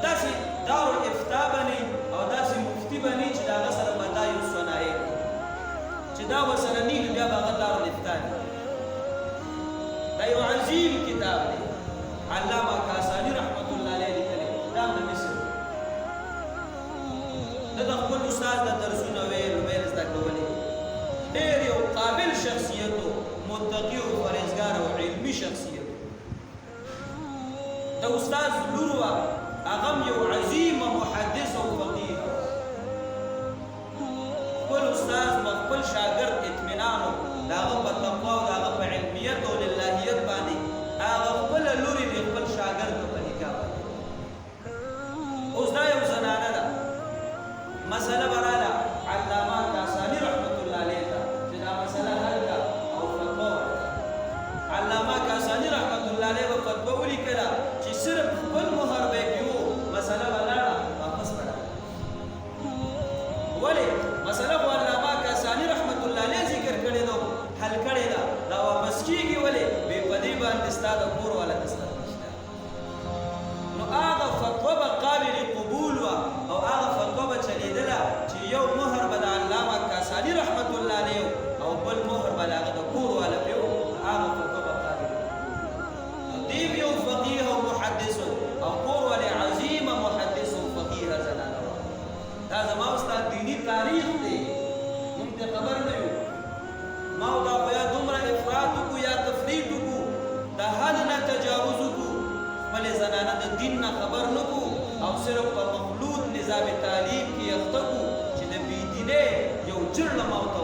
داسې دارالافتا بني او داسې مفتي بني چې د هغه سره به دا یو صنایع چې دا ورسره نه وي بیا به هغه دارالافتا وي. دا یو عظیم کتاب دی علامه کاساني رحمت الله علیه لیکلی دا د مصر د خپل استاد د درسونه ویل زده کولې ډېر یو قابل شخصیت و متقي او پرهیزګار او علمي شخصیت د استاد لور وه هغه یو عظیمه محدث او فقیه خپل استاد به خپل شاګرد اطمینان و د هغه په تقوا او د هغه په علمیت او للهیت باندې هغه خپله لورې د خپل شاګرد په نکاح باندې. اوس دا یو زنانه ده مسله به راله علامه کاساني رحمت الله علیه ته چې دا مسله حل کړه او فتوا ورکړه. علامه کاساني رحمت الله علیه به فتوا ولیکله چې صرف خپل مهر به یې کړو مسله به لاړه واپس به راغله. ولې مسله خو علامه کاساني رحمت الله علیه ذکر کړې ده حل کړې ده دا واپس کېږي ولې بې په دې باندې ستا د کور والا دستار نشته. نو هغه فتوا به قابل قبول وه او هغه فتوا به چلېدله چې یو مهر به د علامه کاساني رحمت الله علیه او بل مهر به د هغه د کور والا پرې و هغه فتوا به قابل قبول. دې یو فقیه او محدث او کور والې عظیمه محدث او فقیه زنانه وه. دا زما ستا دیني تاریخ دی موږ ته خبر نه یو ما او دا خو یا دومره افراط وکړو یا تفریط وکړو د حد نه تجاوز وکړو خپلې زنانه د دین نه خبر نه کړو او صرف په مخلوط نظام تعلیم کې اخته کړو چې د بېدینۍ یو جرړه ما ورته